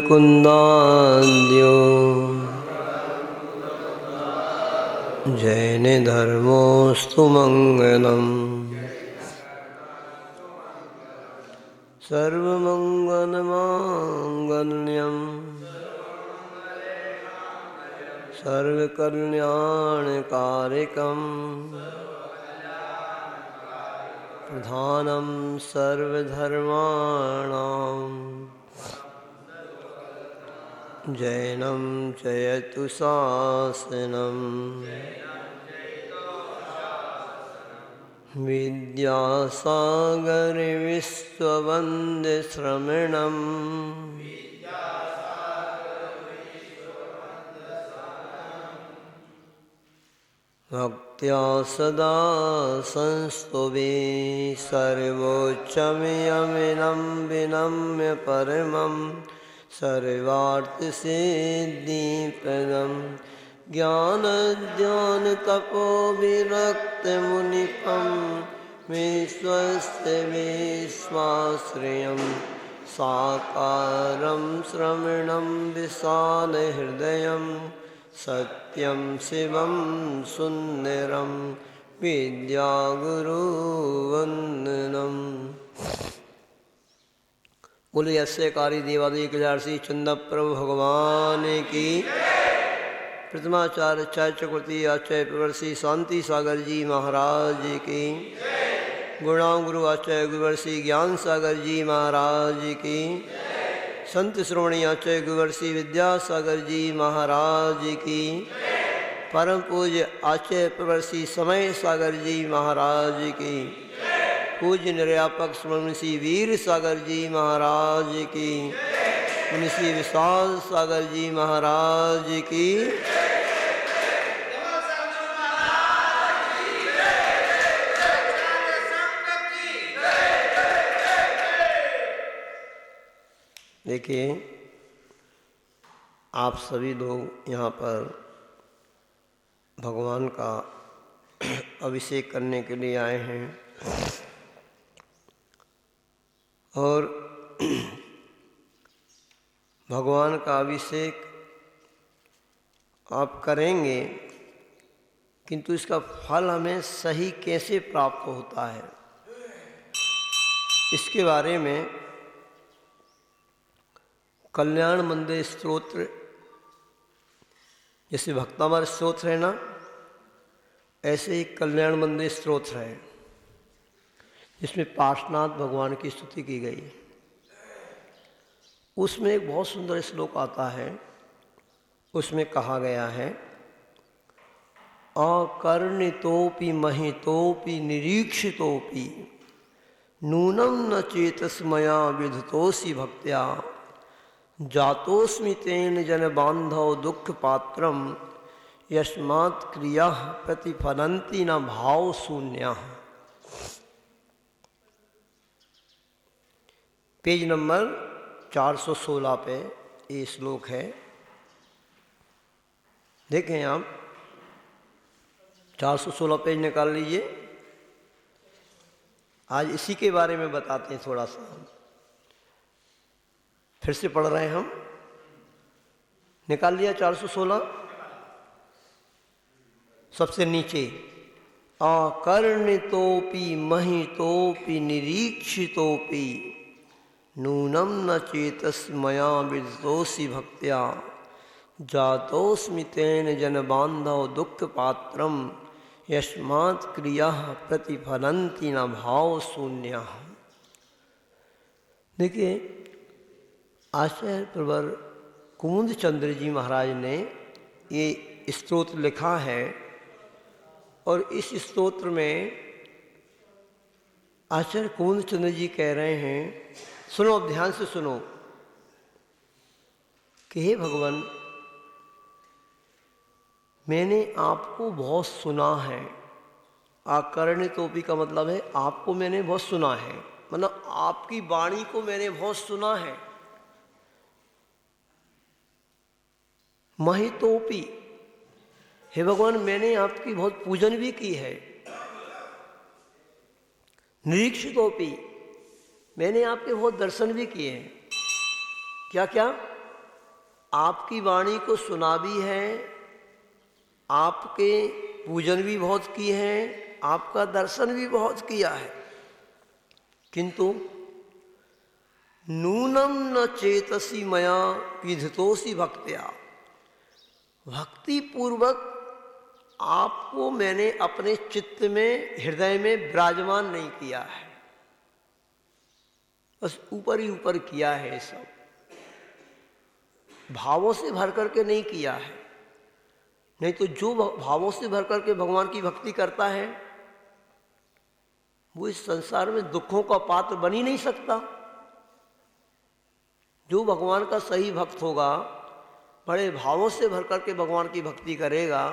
मुकुन्दाद्यो जैनधर्मोऽस्तु मङ्गलम्। सर्वमङ्गलमाङ्गल्यं सर्वकल्याणकारिकं प्रधानं सर्वधर्माणां जैनं चयतु शासनम्। विद्यासागर विश्ववन्द्य श्रमणम् भक्त्या सदा संस्तुवे सर्वोच्चमयमिनं विनम्य परमं सर्वार्थसिद्धिप्रदम्। ज्ञानध्यानतपोविरक्तमुनिपं विश्वस्य विश्वाश्रयं साकारं श्रवणं विशालहृदयं सत्यं शिवं सुन्दरं विद्यागुरुवन्दनम्। बोलिए अस्यकारी देवादिक श्री चंद प्रभु भगवान की। प्रथमाचार्य आचार्य चक्रवर्ती आचार्य प्रवर्षि शांति सागर जी महाराज की। गुणाम गुरु आचार्य गुरुवर्षि ज्ञान सागर जी महाराज की। संत श्रोमणी आचार्य गुरुवर्षि विद्यासागर जी महाराज की। परम पूज्य आचार्य प्रवर्षि समय सागर जी महाराज की। पूज्य निर्यापक श्री वीर सागर जी महाराज की। मुनिषी विशाल सागर जी महाराज की। देखिए, आप सभी लोग यहाँ पर भगवान का अभिषेक करने के लिए आए हैं और भगवान का अभिषेक आप करेंगे, किंतु इसका फल हमें सही कैसे प्राप्त होता है, इसके बारे में कल्याण मंदिर स्तोत्र, जैसे भक्तामर स्तोत्र है ना, ऐसे ही कल्याण मंदिर स्तोत्र है जिसमें पार्श्वनाथ भगवान की स्तुति की गई। उसमें एक बहुत सुंदर श्लोक आता है। उसमें कहा गया है, अकर्णितोपि महितोपि निरीक्षितोपि नूनं न चेतस्मया विधतोऽसि भक्त्या जातोस्मि तेन जन बांधव दुख पात्रम यस्मात् क्रिया प्रतिफलन्ति न भाव शून्य। पेज नंबर 416 पे ये श्लोक है। देखें आप 416 पेज निकाल लीजिए। आज इसी के बारे में बताते हैं थोड़ा सा। फिर से पढ़ रहे हैं हम। निकाल लिया 416। सबसे नीचे, अकर्णितोपि महितोपि निरीक्षितोपि नूनं न चेतस्मया विधतोऽसि भक्त्या जातोस्मि तेन जन बांधव दुख पात्रम यस्मात् क्रिया प्रतिफलन्ति न भाव शून्य। देखिए, आचार्य प्रवर कुमुद चंद्र जी महाराज ने ये स्तोत्र लिखा है और इस स्तोत्र में आचार्य कुमुद चंद्र जी कह रहे हैं, सुनो, अब ध्यान से सुनो, कि हे भगवान, मैंने आपको बहुत सुना है। आकर्णितोपि का मतलब है आपको मैंने बहुत सुना है, मतलब आपकी वाणी को मैंने बहुत सुना है। महितोपि, हे भगवान, मैंने आपकी बहुत पूजन भी की है। निरीक्षितोपि, मैंने आपके बहुत दर्शन भी किए हैं। क्या क्या? आपकी वाणी को सुना भी है, आपके पूजन भी बहुत किए हैं, आपका दर्शन भी बहुत किया है, किंतु नूनम न चेतसी मया विधतोसी भक्त्या, भक्ति पूर्वक आपको मैंने अपने चित्त में, हृदय में विराजमान नहीं किया है, बस ऊपर ही ऊपर किया है, सब भावों से भर करके नहीं किया है। नहीं तो जो भावों से भर करके भगवान की भक्ति करता है वो इस संसार में दुखों का पात्र बन ही नहीं सकता। जो भगवान का सही भक्त होगा, बड़े भावों से भर करके भगवान की भक्ति करेगा,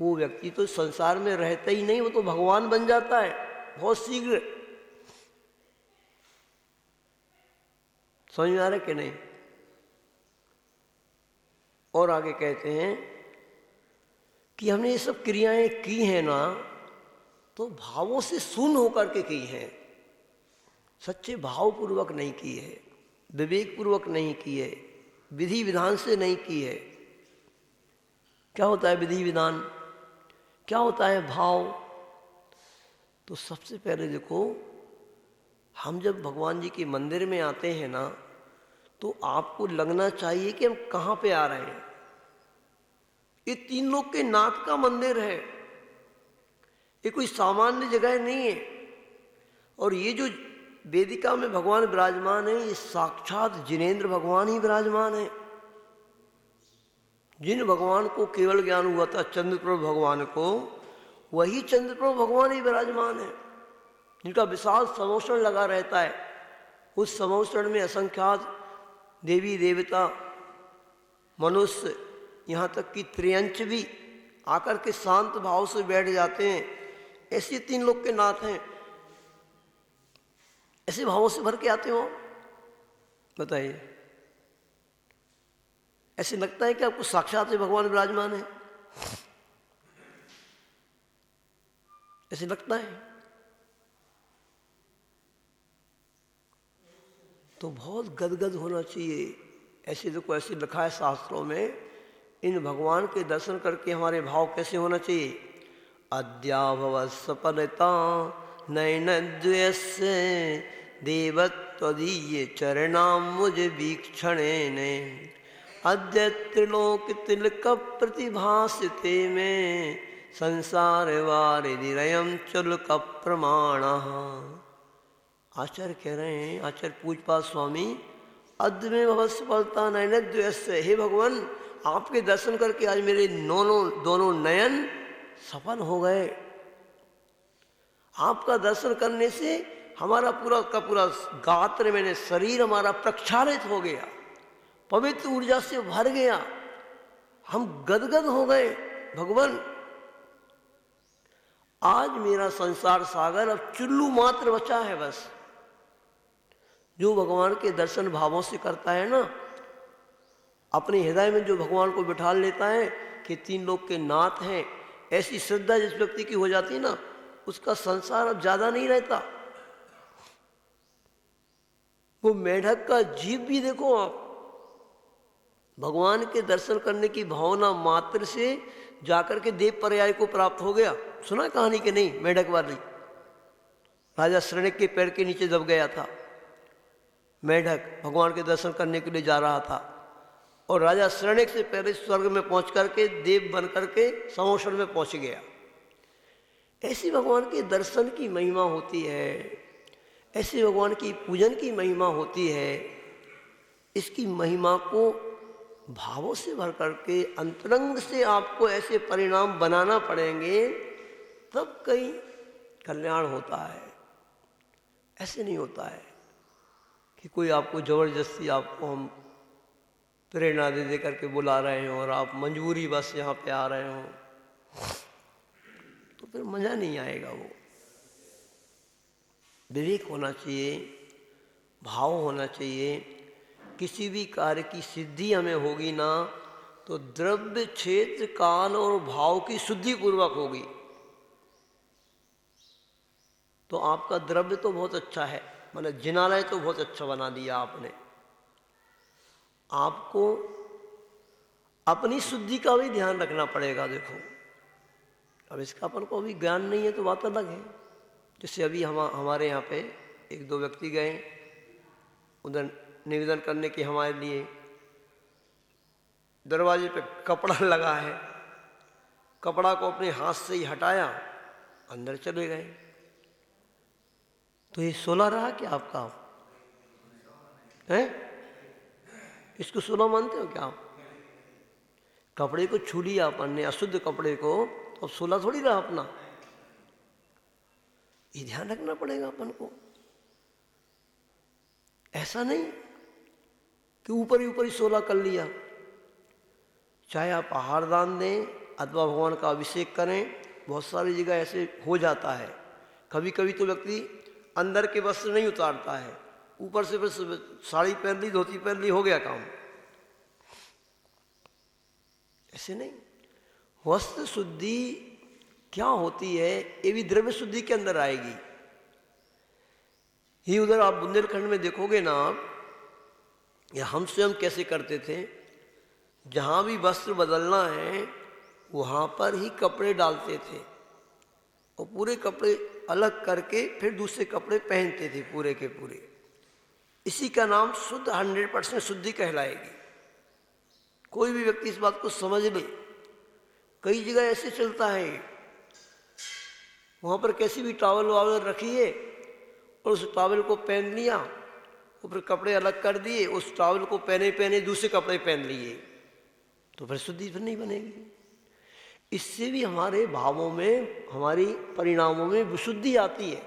वो व्यक्ति तो संसार में रहता ही नहीं, वो तो भगवान बन जाता है बहुत शीघ्र। समझ में आ रहा है कि नहीं? और आगे कहते हैं कि हमने ये सब क्रियाएं की हैं ना, तो भावों से शून्य होकर के की हैं, सच्चे भावपूर्वक नहीं की है, विवेक पूर्वक नहीं की है, विधि विधान से नहीं की है। क्या होता है विधि विधान, क्या होता है भाव? तो सबसे पहले देखो, हम जब भगवान जी के मंदिर में आते हैं ना, तो आपको लगना चाहिए कि हम कहाँ पे आ रहे हैं। ये तीन लोग के नाथ का मंदिर है, ये कोई सामान्य जगह नहीं है। और ये जो वेदिका में भगवान विराजमान है, ये साक्षात जिनेंद्र भगवान ही विराजमान है। जिन भगवान को केवल ज्ञान हुआ था चंद्रप्रभु भगवान को, वही चंद्रप्रभु भगवान ही विराजमान है, जिनका विशाल समोषण लगा रहता है। उस समोषण में असंख्यात देवी देवता, मनुष्य, यहाँ तक कि त्रियंच भी आकर के शांत भाव से बैठ जाते हैं। ऐसे तीन लोग के नाथ हैं। ऐसे भावों से भर के आते हो, बताइए, ऐसे लगता है कि आपको साक्षात भगवान विराजमान है? ऐसे लगता है? तो बहुत गदगद होना चाहिए। ऐसे देखो, ऐसे लिखा है शास्त्रों में, इन भगवान के दर्शन करके हमारे भाव कैसे होना चाहिए। अद्याभवत् सफलता नयनद्वयस्य देवत्वदीय चरणाम्बुज वीक्षणेन अद्य त्रिलोक तिलक प्रतिभासिते में संसार वारिधिरयं चुलक प्रमाणः। आचार्य कह रहे हैं, आचार्य पूजपाद स्वामी, अद्य में भवत् सफलता नयनद्वयस्य, हे भगवान, आपके दर्शन करके आज मेरे दोनों नयन सफल हो गए। आपका दर्शन करने से हमारा पूरा का पूरा गात्र, मैंने शरीर हमारा प्रक्षालित हो गया, पवित्र ऊर्जा से भर गया, हम गदगद हो गए। भगवान, आज मेरा संसार सागर अब चुल्लू मात्र बचा है बस। जो भगवान के दर्शन भावों से करता है ना, अपने हृदय में जो भगवान को बिठा लेता है कि तीन लोग के नाथ हैं, ऐसी श्रद्धा जिस व्यक्ति की हो जाती है ना, उसका संसार अब ज्यादा नहीं रहता। वो मेढक का जीव भी देखो आप, भगवान के दर्शन करने की भावना मात्र से जाकर के देव पर्याय को प्राप्त हो गया। सुना कहानी कि नहीं? मेढक वाली, राजा शृणिक के पैर के नीचे दब गया था मेढक, भगवान के दर्शन करने के लिए जा रहा था, और राजा शृणिक से पहले स्वर्ग में पहुंच करके देव बन करके समोषण में पहुंच गया। ऐसी भगवान के दर्शन की महिमा होती है, ऐसे भगवान की पूजन की महिमा होती है। इसकी महिमा को भावों से भर करके अंतरंग से आपको ऐसे परिणाम बनाना पड़ेंगे, तब कहीं कल्याण होता है। ऐसे नहीं होता है कि कोई आपको जबरदस्ती, आपको हम प्रेरणा दे दे करके बुला रहे हो और आप मजबूरी बस यहाँ पे आ रहे हो, तो फिर मजा नहीं आएगा। वो विवेक होना चाहिए, भाव होना चाहिए। किसी भी कार्य की सिद्धि हमें होगी ना, तो द्रव्य, क्षेत्र, काल और भाव की शुद्धि पूर्वक होगी। तो आपका द्रव्य तो बहुत अच्छा है, मतलब जिनालय तो बहुत अच्छा बना दिया आपने। आपको अपनी शुद्धि का भी ध्यान रखना पड़ेगा। देखो अब इसका अपन को अभी ज्ञान नहीं है तो बात अलग है। जैसे अभी हमारे यहाँ पे एक दो व्यक्ति गए उधर निवेदन करने के हमारे लिए, दरवाजे पे कपड़ा लगा है, कपड़ा को अपने हाथ से ही हटाया, अंदर चले गए। तो ये सोला रहा क्या आपका? है इसको सोला मानते हो क्या आप? कपड़े को छू लिया अपन ने, अशुद्ध कपड़े को, तो अब सोला थोड़ी रहा अपना। ये ध्यान रखना पड़ेगा अपन को। ऐसा नहीं कि ऊपर ही सोला कर लिया। चाहे आप आहार दान दें अथवा भगवान का अभिषेक करें, बहुत सारी जगह ऐसे हो जाता है। कभी कभी तो व्यक्ति अंदर के वस्त्र नहीं उतारता है, ऊपर से बस साड़ी पहन ली, धोती पहन ली, हो गया काम। ऐसे नहीं। वस्त्र शुद्धि क्या होती है ये भी द्रव्य शुद्धि के अंदर आएगी। ही उधर आप बुंदेलखंड में देखोगे ना, या हम स्वयं कैसे करते थे, जहां भी वस्त्र बदलना है वहां पर ही कपड़े डालते थे और पूरे कपड़े अलग करके फिर दूसरे कपड़े पहनते थे पूरे के पूरे। इसी का नाम शुद्ध 100% शुद्धि कहलाएगी। कोई भी व्यक्ति इस बात को समझ ले। कई जगह ऐसे चलता है, वहां पर कैसी भी टॉवल वावल रखी है और उस टॉवल को पहन लिया और फिर कपड़े अलग कर दिए, उस टॉवल को पहने दूसरे कपड़े पहन लिए, तो फिर शुद्धि फिर नहीं बनेगी। इससे भी हमारे भावों में, हमारी परिणामों में विशुद्धि आती है।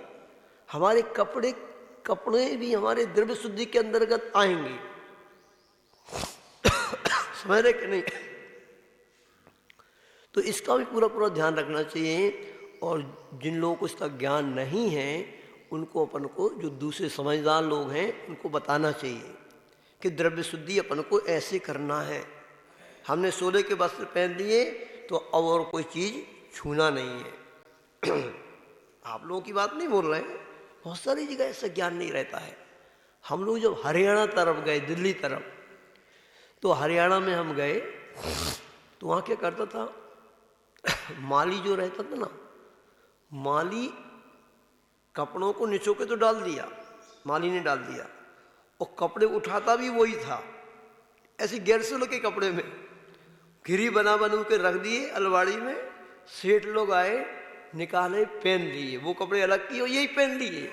हमारे कपड़े भी हमारे द्रव्य शुद्धि के अंतर्गत आएंगे। समझ रहे कि नहीं? तो इसका भी पूरा ध्यान रखना चाहिए। और जिन लोगों को इसका ज्ञान नहीं है उनको अपन को, जो दूसरे समझदार लोग हैं, उनको बताना चाहिए कि द्रव्य शुद्धि अपन को ऐसे करना है। हमने सोने के वस्त्र पहन लिए तो अब और कोई चीज़ छूना नहीं है। आप लोगों की बात नहीं बोल रहे हैं, बहुत सारी जगह ऐसा ज्ञान नहीं रहता है। हम लोग जब हरियाणा तरफ गए, दिल्ली तरफ, तो हरियाणा में हम गए तो वहाँ क्या करता था, माली जो रहता था ना, माली कपड़ों को निचो के तो डाल दिया, माली ने डाल दिया, और कपड़े उठाता भी वही था, ऐसे गैरसोल के कपड़े में घिरी बना के रख दिए अलवाड़ी में। सेठ लोग आए, निकाले, पहन लिए, वो कपड़े अलग किए और यही पहन लिए।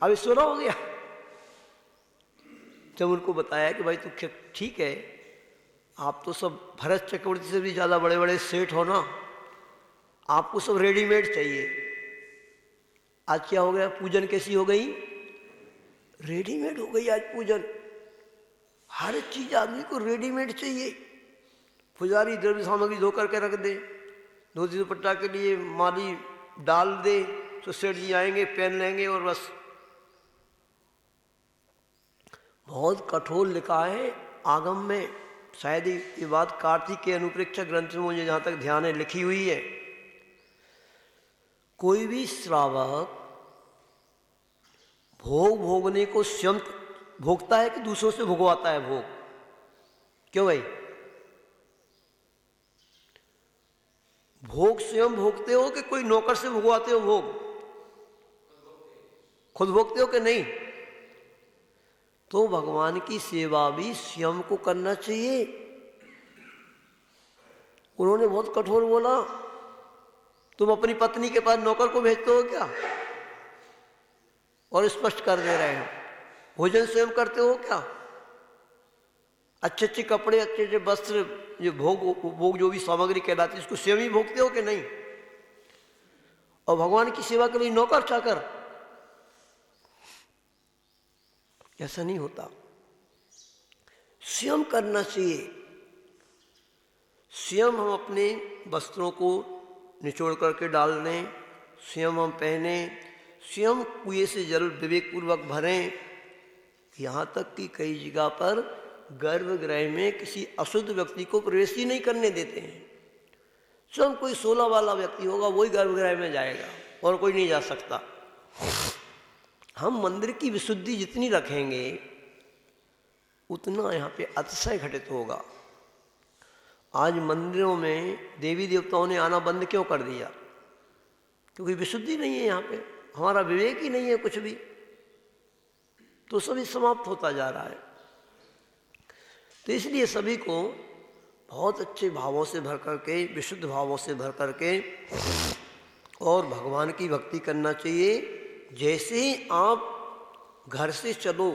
अब सोना हो गया। जब उनको बताया कि भाई तो ठीक है, आप तो सब भरत चक्रवर्ती से भी ज़्यादा बड़े बड़े सेठ हो ना, आपको सब रेडीमेड चाहिए। आज क्या हो गया, पूजन कैसी हो गई, रेडीमेड हो गई आज पूजन। हर चीज आदमी को रेडीमेड चाहिए। पुजारी द्रव्य सामग्री धो करके रख दे, धोती दुपट्टा के लिए माली डाल दे तो सेठ जी आएंगे, पहन लेंगे और बस। बहुत कठोर लिखा है आगम में, शायद ये बात कार्तिक के अनुप्रेक्षा ग्रंथ में मुझे जहाँ तक ध्यान है लिखी हुई है। कोई भी श्रावक भोग भोगने को स्वयं भोगता है कि दूसरों से भुगवाता है भोग? क्यों भाई? भोग स्वयं भोगते हो कि कोई नौकर से भुगवाते हो भोग? खुद भोगते हो कि नहीं? तो भगवान की सेवा भी स्वयं को करना चाहिए। उन्होंने बहुत कठोर बोला, तुम अपनी पत्नी के पास नौकर को भेजते हो क्या? और स्पष्ट कर दे रहे हैं, भोजन स्वयं करते हो क्या? अच्छे अच्छे कपड़े, अच्छे अच्छे वस्त्र, जो भोग जो भी सामग्री कहलाती है, इसको स्वयं ही भोगते हो कि नहीं? और भगवान की सेवा के लिए नौकर चाकर? ऐसा नहीं होता। स्वयं करना चाहिए। स्वयं हम अपने वस्त्रों को निचोड़ करके डाल दें, स्वयं हम पहने, स्वयं कुएं से जल विवेकपूर्वक भरें। यहाँ तक कि कई जगह पर गर्भगृह में किसी अशुद्ध व्यक्ति को प्रवेश ही नहीं करने देते हैं। स्वयं कोई 16 वाला व्यक्ति होगा वही गर्भगृह में जाएगा और कोई नहीं जा सकता। हम मंदिर की विशुद्धि जितनी रखेंगे उतना यहाँ पे अतिशय घटित होगा। आज मंदिरों में देवी देवताओं ने आना बंद क्यों कर दिया? क्योंकि विशुद्धि नहीं है यहाँ पे, हमारा विवेक ही नहीं है कुछ भी, तो सभी समाप्त होता जा रहा है। तो इसलिए सभी को बहुत अच्छे भावों से भर करके, विशुद्ध भावों से भर करके और भगवान की भक्ति करना चाहिए। जैसे ही आप घर से चलो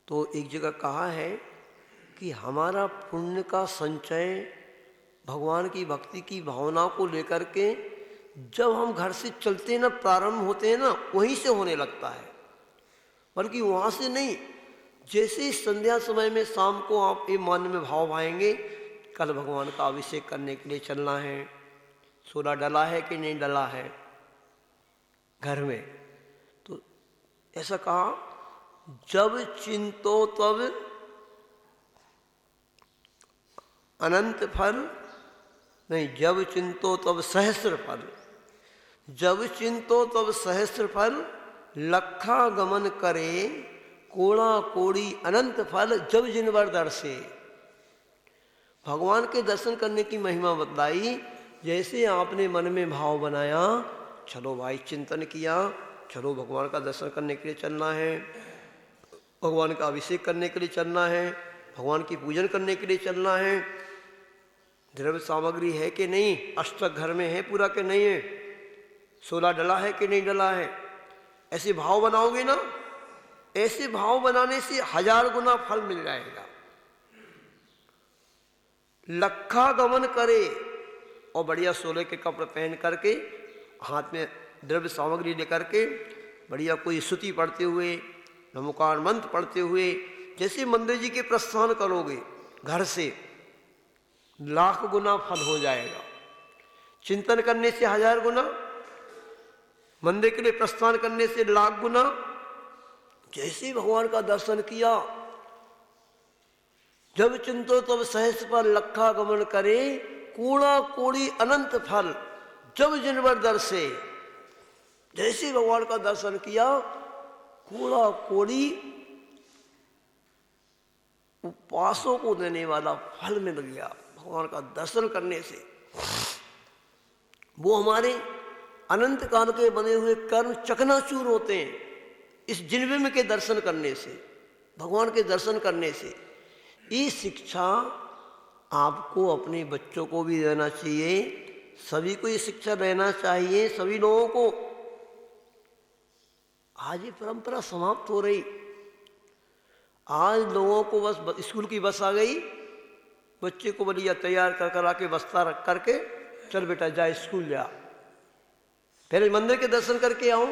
तो एक जगह कहा है कि हमारा पुण्य का संचय भगवान की भक्ति की भावना को लेकर के जब हम घर से चलते ना, प्रारंभ होते हैं ना, वहीं से होने लगता है, बल्कि वहाँ से नहीं। जैसे ही संध्या समय में शाम को आप ये मन में भाव आएंगे, कल भगवान का अभिषेक करने के लिए चलना है, सोना डला है कि नहीं डला है घर में, तो ऐसा कहा, जब चिंतो तब अनंत फल नहीं, जब चिंतो तब सहस्र फल, जब चिंतो तब सहस्र फल, लखा गमन करे कोड़ा कोड़ी अनंत फल, जब जिनवर दर्शे। भगवान के दर्शन करने की महिमा बतलाई। जैसे आपने मन में भाव बनाया, चलो भाई चिंतन किया, चलो भगवान का दर्शन करने के लिए चलना है, भगवान का अभिषेक करने के लिए चलना है, भगवान की पूजन करने के लिए चलना है, द्रव्य सामग्री है कि नहीं, अष्टक घर में है पूरा कि नहीं है, सोला डला है कि नहीं डला है, ऐसे भाव बनाओगे ना, ऐसे भाव बनाने से 1000 गुना फल मिल जाएगा। लखा गमन करे और बढ़िया सोले के कपड़े पहन करके, हाथ में द्रव्य सामग्री लेकर के, बढ़िया कोई स्तुति पढ़ते हुए, नमोकार मंत्र पढ़ते हुए, जैसे मंदिर जी के प्रस्थान करोगे घर से, लाख गुना फल हो जाएगा। चिंतन करने से 1000 गुना, मंदिर के लिए प्रस्थान करने से लाख गुना। जैसे भगवान का दर्शन किया, जब चिंतो तब सहस्र फल, लखा गमन करे कूड़ा कोड़ी अनंत फल, जब जिनवर दर्शे। जैसे भगवान का दर्शन किया, कूड़ा कोड़ी उपवासों को देने वाला फल मिल गया भगवान का दर्शन करने से। वो हमारे अनंत काल के बने हुए कर्म चकनाचूर होते हैं इस जिनविम के दर्शन करने से, भगवान के दर्शन करने से। ये शिक्षा आपको अपने बच्चों को भी देना चाहिए, सभी को ये शिक्षा देना चाहिए, सभी लोगों को। आज ये परंपरा समाप्त हो रही। आज लोगों को बस स्कूल की बस आ गई, बच्चे को बढ़िया तैयार कर कर आके बस्ता रख करके, चल बेटा जा स्कूल जा, पहले मंदिर के दर्शन करके आओ।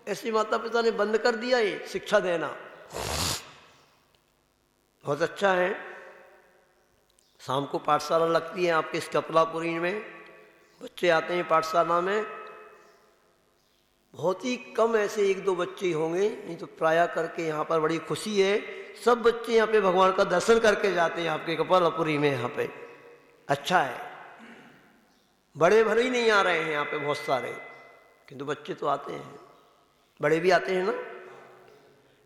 ऐसी माता पिता ने बंद कर दिया ये शिक्षा देना। बहुत अच्छा है, शाम को पाठशाला लगती है आपके इस कपलापुरी में, बच्चे आते हैं पाठशाला में। बहुत ही कम ऐसे 1-2 बच्चे होंगे, नहीं तो प्राय करके यहाँ पर बड़ी खुशी है, सब बच्चे यहाँ पे भगवान का दर्शन करके जाते हैं आपके कपलापुरी में। यहाँ पे अच्छा है, बड़े भले ही नहीं आ रहे हैं यहाँ पे बहुत सारे, किंतु बच्चे तो आते हैं, बड़े भी आते हैं ना।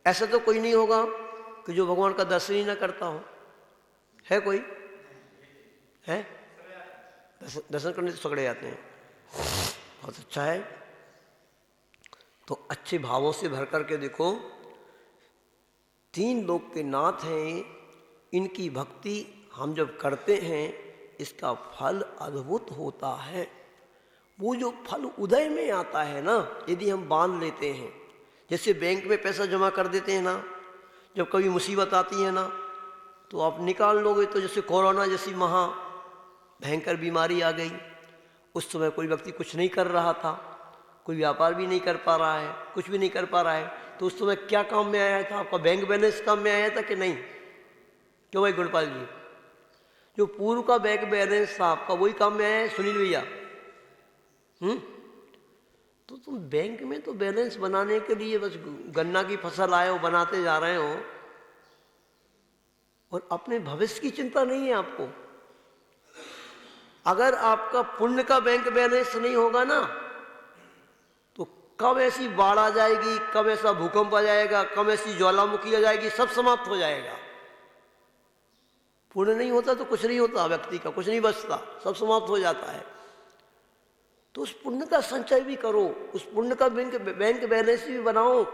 ऐसा तो कोई नहीं होगा कि जो भगवान का दर्शन ही ना करता हो, है कोई? है दर्शन करने तो सगड़े आते हैं। बहुत अच्छा है। तो अच्छे भावों से भर करके देखो, 3 लोक के नाथ हैं, इनकी भक्ति हम जब करते हैं इसका फल अद्भुत होता है। वो जो फल उदय में आता है ना, यदि हम बांध लेते हैं, जैसे बैंक में पैसा जमा कर देते हैं ना, जब कभी मुसीबत आती है ना तो आप निकाल लोगे। तो जैसे कोरोना जैसी महा भयंकर बीमारी आ गई, उस समय कोई व्यक्ति कुछ नहीं कर रहा था, कोई व्यापार भी नहीं कर पा रहा है, कुछ भी नहीं कर पा रहा है, तो उस समय क्या काम में आया था? आपका बैंक बैलेंस काम में आया था कि नहीं? क्यों भाई गुणपाल जी, जो पूर्व का बैंक बैलेंस था आपका, वही काम में आया है सुनील भैया? तो तुम बैंक में तो बैलेंस बनाने के लिए बस गन्ना की फसल आए हो, बनाते जा रहे हो, और अपने भविष्य की चिंता नहीं है आपको। अगर आपका पुण्य का बैंक बैलेंस नहीं होगा ना, तो कब ऐसी बाढ़ आ जाएगी, कब ऐसा भूकंप आ जाएगा, कब ऐसी ज्वालामुखी आ जाएगी, सब समाप्त हो जाएगा। पुण्य नहीं होता तो कुछ नहीं होता, व्यक्ति का कुछ नहीं बचता, सब समाप्त हो जाता है। तो उस पुण्य का संचय भी करो, उस पुण्य का बैंक बैलेंस भी बनाओ।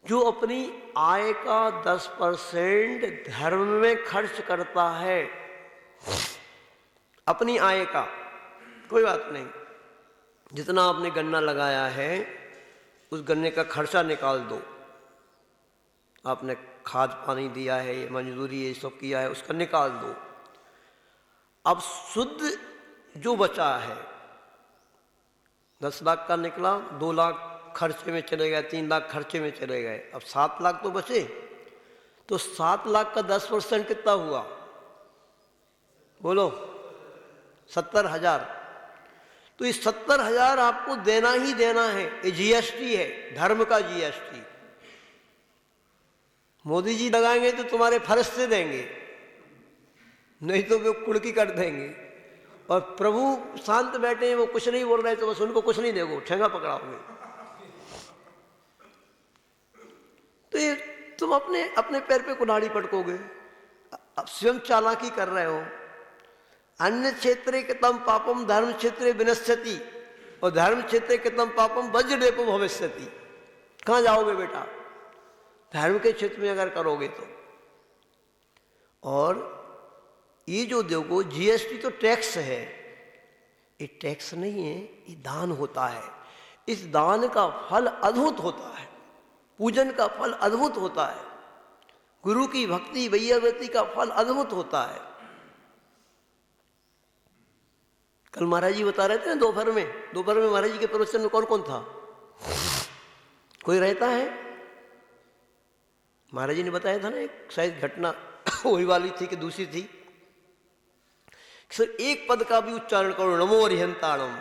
जो अपनी आय का 10% धर्म में खर्च करता है, अपनी आय का, कोई बात नहीं, जितना आपने गन्ना लगाया है उस गन्ने का खर्चा निकाल दो, आपने खाद पानी दिया है, मजदूरी ये सब किया है, उसका निकाल दो। अब शुद्ध जो बचा है 10 लाख का निकला, 2 लाख खर्चे में चले गए, 3 लाख खर्चे में चले गए, अब 7 लाख तो बचे। तो 7 लाख का 10% कितना हुआ बोलो? 70,000। तो ये 70,000 आपको देना ही देना है, ये जीएसटी है, धर्म का जीएसटी। मोदी जी लगाएंगे तो तुम्हारे फर्ज से देंगे, नहीं तो वो कुड़की कर देंगे। और प्रभु शांत बैठे हैं, वो कुछ नहीं बोल रहे, तो बस उनको कुछ नहीं देगो, ठेंगा पकड़ाओगे। तो ये तुम अपने अपने पैर पे कुल्हाड़ी पटकोगे, अब स्वयं चालाकी कर रहे हो। अन्य क्षेत्रे कृतम पापम धर्म क्षेत्रे विनश्यति, और धर्म क्षेत्रे कृतम पापम वज्रलेपो भविष्यति। कहाँ जाओगे बेटा? धर्म के क्षेत्र में अगर करोगे तो। और ये जो देखो जीएसटी तो टैक्स है, ये टैक्स नहीं है, ये दान होता है। इस दान का फल अद्भुत होता है, पूजन का फल अद्भुत होता है, गुरु की भक्ति वैयावृत्ति का फल अद्भुत होता है। कल महाराज जी बता रहे थे ना, दोपहर में महाराज जी के प्रवचन में कौन कौन था? कोई रहता है? महाराज जी ने बताया था ना, एक शायद घटना वही वाली थी कि दूसरी थी। सर एक पद का भी उच्चारण करो, नमो अरिहंताणम,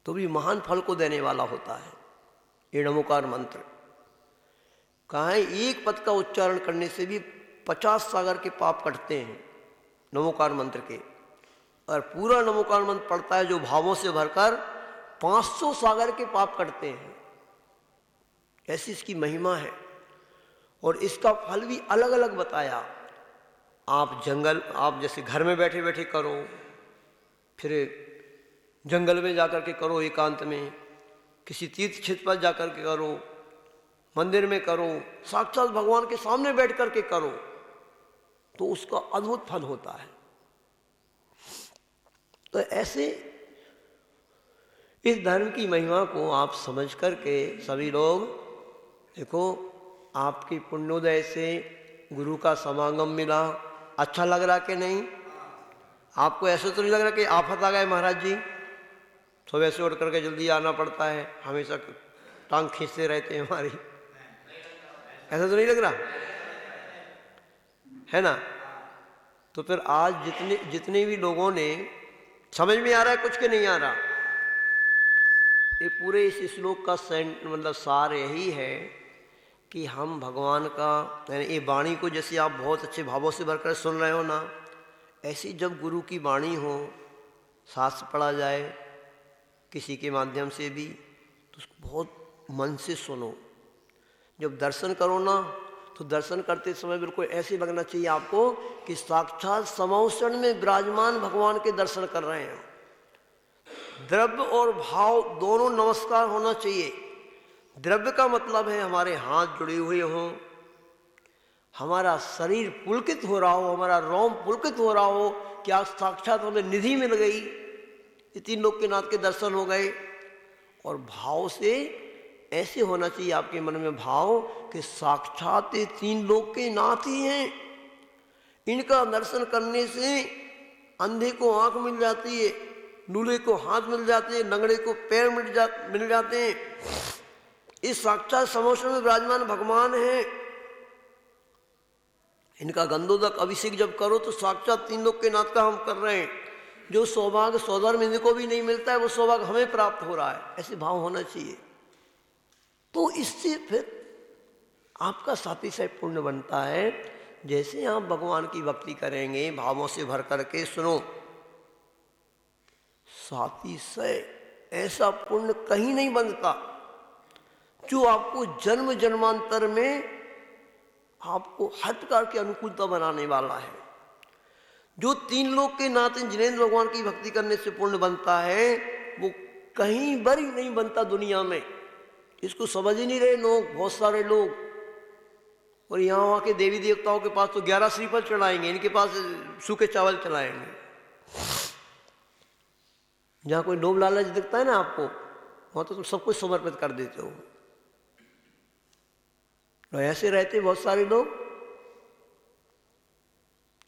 तो भी महान फल को देने वाला होता है ये नमोकार मंत्र। कहा है एक पद का उच्चारण करने से भी 50 सागर के पाप कटते हैं नमोकार मंत्र के। और पूरा नमोकार मंत्र पढ़ता है जो भावों से भरकर, 500 सागर के पाप कटते हैं। ऐसी इसकी महिमा है। और इसका फल भी अलग अलग बताया। आप जैसे घर में बैठे बैठे करो, फिर जंगल में जाकर के करो, एकांत में, किसी तीर्थ क्षेत्र पर जाकर के करो, मंदिर में करो, साक्षात भगवान के सामने बैठ करके करो, तो उसका अद्भुत फल होता है। तो ऐसे इस धर्म की महिमा को आप समझ करके सभी लोग देखो, आपकी पुण्योदय से गुरु का समागम मिला, अच्छा लग रहा कि नहीं? आपको ऐसे तो नहीं लग रहा कि आफत आ गए महाराज जी, सुबह से उठ करके जल्दी आना पड़ता है, हमेशा टांग खींचते रहते हैं हमारी, ऐसा तो नहीं लग रहा है ना? तो फिर आज जितने भी लोगों ने, समझ में आ रहा है कुछ के नहीं आ रहा? ये पूरे इस श्लोक का मतलब सार यही है कि हम भगवान का, यानी ये वाणी को जैसे आप बहुत अच्छे भावों से भरकर सुन रहे हो ना, ऐसी जब गुरु की वाणी हो, शास्त्र पढ़ा जाए किसी के माध्यम से भी, तो उसको बहुत मन से सुनो। जब दर्शन करो ना, तो दर्शन करते समय बिल्कुल ऐसे लगना चाहिए आपको कि साक्षात समौषण में विराजमान भगवान के दर्शन कर रहे हैं। द्रव्य और भाव दोनों नमस्कार होना चाहिए। द्रव्य का मतलब है हमारे हाथ जुड़े हुए हों, हमारा शरीर पुलकित हो रहा हो, हमारा रोम पुलकित हो रहा हो कि आज साक्षात हमें निधि मिल गई, ये 3 लोक के नाथ के दर्शन हो गए। और भाव से ऐसे होना चाहिए आपके मन में भाव कि साक्षात ये 3 लोक के नाथ ही हैं। इनका दर्शन करने से अंधे को आंख मिल जाती है, लूले को हाथ मिल जाते हैं, लंगड़े को पैर मिल जाते हैं। इस साक्षात समोषण में विराजमान भगवान है। इनका गंधोदक अभिषेक जब करो तो साक्षात 3 लोक के नाथ का हम कर रहे हैं। जो सौभाग्य सौधर्म इनको भी नहीं मिलता है, वो सौभाग्य हमें प्राप्त हो रहा है, ऐसे भाव होना चाहिए। तो इससे फिर आपका सातिशय पूर्ण बनता है। जैसे आप भगवान की भक्ति करेंगे भावों से भर करके, सुनो, सातिशय ऐसा पुण्य कहीं नहीं बनता जो आपको जन्म जन्मांतर में आपको हर प्रकार की अनुकूलता बनाने वाला है। जो 3 लोक के नाथ जिनेंद्र भगवान की भक्ति करने से पुण्य बनता है, वो कहीं पर ही नहीं बनता दुनिया में। इसको समझ ही नहीं रहे लोग, बहुत सारे लोग। और यहाँ वहाँ के देवी देवताओं के पास तो 11 श्रीफल चढ़ाएंगे, इनके पास सूखे चावल चढ़ाएंगे। जहाँ कोई लोभ लालच दिखता है ना आपको, वहाँ तो तुम सब कुछ समर्पित कर देते हो। तो ऐसे रहते बहुत सारे लोग,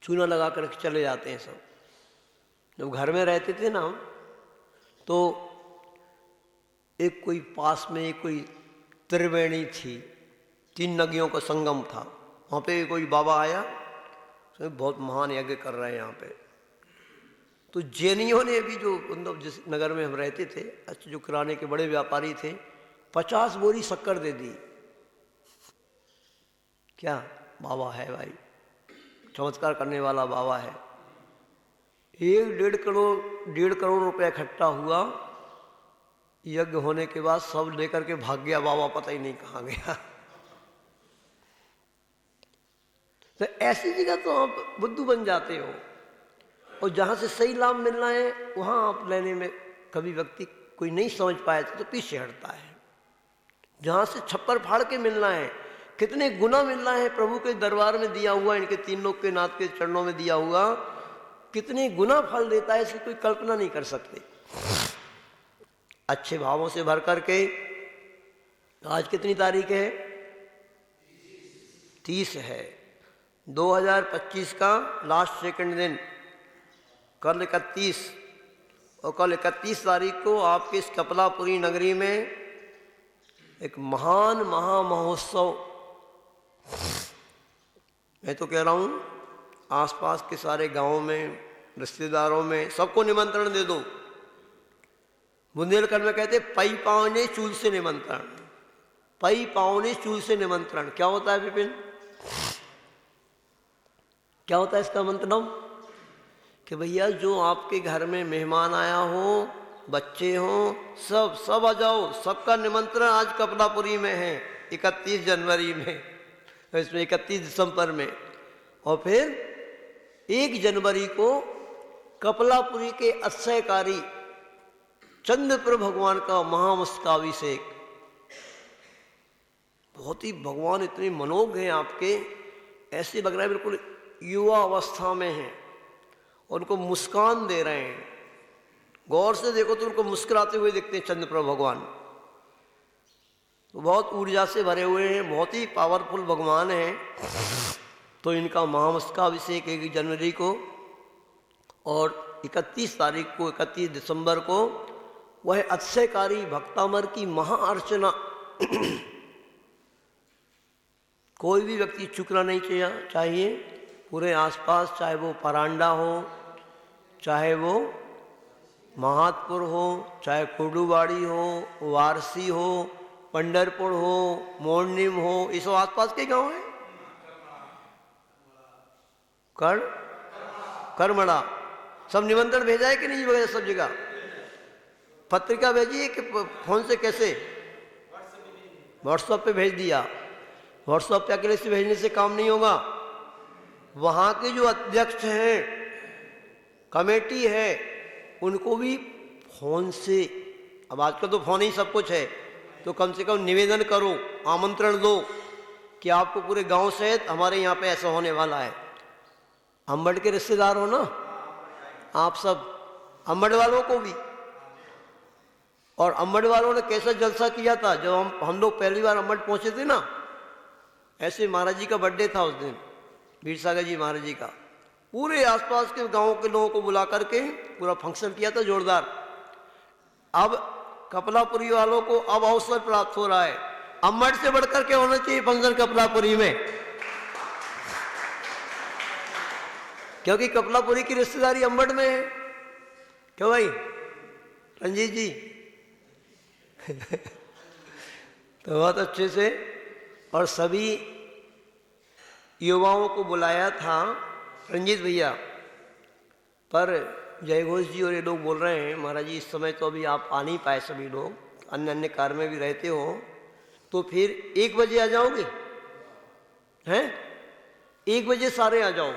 चूना लगा कर चले जाते हैं सब। जब घर में रहते थे ना, तो एक कोई पास में एक कोई त्रिवेणी थी, 3 नदियों का संगम था। वहाँ पे कोई बाबा आया, तो बहुत महान यज्ञ कर रहे हैं यहाँ पे। तो जैनियों ने भी, जो मतलब जिस नगर में हम रहते थे, अच्छा जो किराने के बड़े व्यापारी थे, 50 बोरी शक्कर दे दी। क्या बाबा है भाई, चमत्कार करने वाला बाबा है। 1-1.5 करोड़ रुपया इकट्ठा हुआ। यज्ञ होने के बाद सब लेकर के भाग गया बाबा, पता ही नहीं कहाँ गया। तो ऐसी जगह तो आप बुद्धू बन जाते हो, और जहाँ से सही लाभ मिलना है वहाँ आप लेने में कभी व्यक्ति कोई नहीं समझ पाया तो पीछे हटता है। जहाँ से छप्पर फाड़ के मिलना है, कितने गुना मिलना है प्रभु के दरबार में दिया हुआ, इनके 3 लोक के नाथ के चरणों में दिया हुआ, कितने गुना फल देता है, इसकी कोई कल्पना नहीं कर सकते। अच्छे भावों से भर करके, आज कितनी तारीख है? 30 है, 2025 का लास्ट सेकंड दिन। कल 31, और कल 31 तारीख को आपके इस कपलापुरी नगरी में एक महान महामहोत्सव, मैं तो कह रहा हूँ आसपास के सारे गांवों में, रिश्तेदारों में, सबको निमंत्रण दे दो। बुंदेलखंड में कहते पई पावने चूल से निमंत्रण, पई पावने चूल से निमंत्रण। क्या होता है विपिन, क्या होता है इसका मतलब? कि भैया जो आपके घर में मेहमान आया हो, बच्चे हो, सब आ जाओ, सबका निमंत्रण आज कपलापुरी में है, 31 जनवरी में, इसमें 31 दिसंबर में। और फिर 1 जनवरी को कपलापुरी के अक्षयकारी चंद्रप्रभु भगवान का महामस्तकाभिषेक। बहुत ही भगवान इतने मनोज्ञ हैं आपके, ऐसे लग रहा है बिल्कुल युवा अवस्था में हैं, और उनको मुस्कान दे रहे हैं। गौर से देखो तो उनको मुस्कुराते हुए दिखते हैं चंद्रप्रभु भगवान। तो बहुत ऊर्जा से भरे हुए हैं, बहुत ही पावरफुल भगवान हैं। तो इनका महामस्तकाभिषेक 1 जनवरी को, और 31 तारीख को, 31 दिसंबर को वह अक्षयकारी भक्तामर की महाअर्चना। कोई भी व्यक्ति चुकना नहीं चाहिए। पूरे आसपास, चाहे वो परांडा हो, चाहे वो महातपुर हो, चाहे कुर्डुवाड़ी हो, वारसी हो, पंडरपुर हो, मोरनीम हो, ये सब आसपास के गांव हैं। करमड़ा, सब निमंत्रण भेजा है कि नहीं भेजा? सब जगह पत्रिका भेजी है कि फोन से? कैसे? व्हाट्सएप पे भेज दिया। व्हाट्सएप पे अकेले से भेजने से काम नहीं होगा। वहाँ के जो अध्यक्ष हैं, कमेटी है, उनको भी फोन से, अब आजकल तो फोन ही सब कुछ है, तो कम से कम निवेदन करो, आमंत्रण दो कि आपको पूरे गांव सहित हमारे यहाँ पे ऐसा होने वाला है। अंबड़ के रिश्तेदार हो ना आप सब, अंबड़ वालों को भी। और अंबड़ वालों ने कैसा जलसा किया था जब हम लोग पहली बार अंबड़ पहुंचे थे ना। ऐसे महाराज जी का बर्थडे था उस दिन, वीर सागर जी महाराज जी का। पूरे आसपास के गांवों के लोगों को बुला करके पूरा फंक्शन किया था जोरदार। अब कपलापुरी वालों को अब अवसर प्राप्त हो रहा है, अंबड़ से बढ़कर के होना चाहिए फंक्शन कपलापुरी में, क्योंकि कपलापुरी की रिश्तेदारी अंबड़ में है। क्यों भाई रंजीत जी? तो बहुत अच्छे से, और सभी युवाओं को बुलाया था रंजीत भैया। पर जय घोष जी और ये लोग बोल रहे हैं महाराज जी इस समय तो अभी आप आ नहीं पाए, सभी लोग अन्य अन्य कार्य में भी रहते हो, तो फिर 1 बजे आ जाओगे हैं? 1 बजे सारे आ जाओ।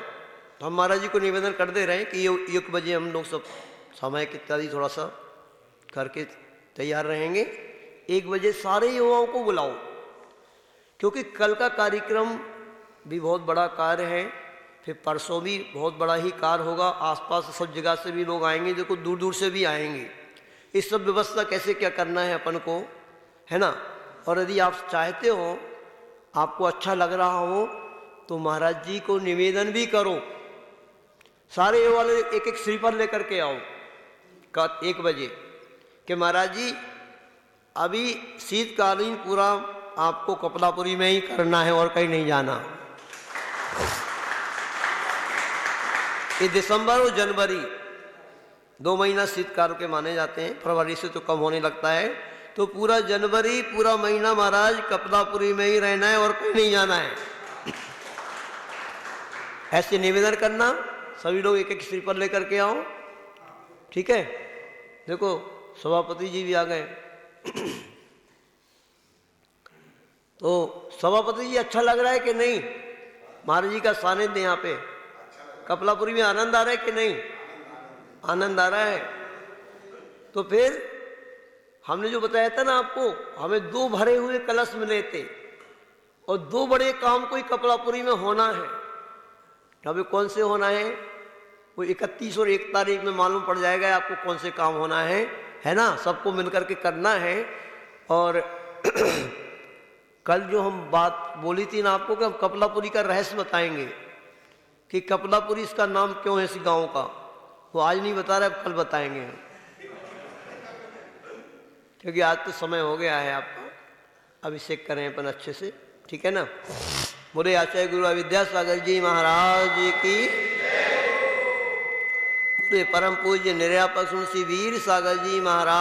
तो हम महाराज जी को निवेदन कर दे रहे हैं कि 1 बजे हम लोग सब सामयिक इत्यादि थोड़ा सा करके तैयार रहेंगे। 1 बजे सारे युवाओं को बुलाओ, क्योंकि कल का कार्यक्रम भी बहुत बड़ा कार्य है, फिर परसों भी बहुत बड़ा ही कार्य होगा। आसपास सब जगह से भी लोग आएंगे, देखो दूर दूर से भी आएंगे। इस सब व्यवस्था कैसे क्या करना है अपन को, है ना। और यदि आप चाहते हो, आपको अच्छा लग रहा हो, तो महाराज जी को निवेदन भी करो, सारे ये वाले एक एक श्रीफल लेकर के आओ 1 बजे कि महाराज जी अभी शीतकालीन पूरा आपको कपलापुरी में ही करना है और कहीं नहीं जाना। ये दिसंबर और जनवरी 2 महीना शीतकाल के माने जाते हैं, फरवरी से तो कम होने लगता है। तो पूरा जनवरी पूरा महीना महाराज कपलापुरी में ही रहना है और कहीं नहीं जाना है। ऐसे निवेदन करना, सभी लोग एक एक श्रीफल लेकर के आओ, ठीक है। देखो सभापति जी भी आ गए। तो सभापति जी अच्छा लग रहा है कि नहीं, महाराज जी का सानिध्य यहाँ पे कपलापुरी में आनंद आ रहा है कि नहीं, आनंद आ रहा है। तो फिर हमने जो बताया था ना आपको, हमें 2 भरे हुए कलश मिले थे और 2 बड़े काम कोई कपलापुरी में होना है। अभी कौन से होना है, वो 31 और 1 तारीख में मालूम पड़ जाएगा आपको कौन से काम होना है ना। सबको मिलकर के करना है। और कल जो हम बात बोली थी ना आपको कि हम कपलापुरी का रहस्य बताएंगे कि कपलापुरी इसका नाम क्यों है इस गांव का, वो आज नहीं बता रहे, कल बताएंगे, क्योंकि आज तो समय हो गया है आपका। अभिषेक करें अपन अच्छे से, ठीक है ना। बोले आचार्य गुरु विद्यासागर जी महाराज की, बोले परम पूज्य निर्यापक श्री वीर सागर जी महाराज।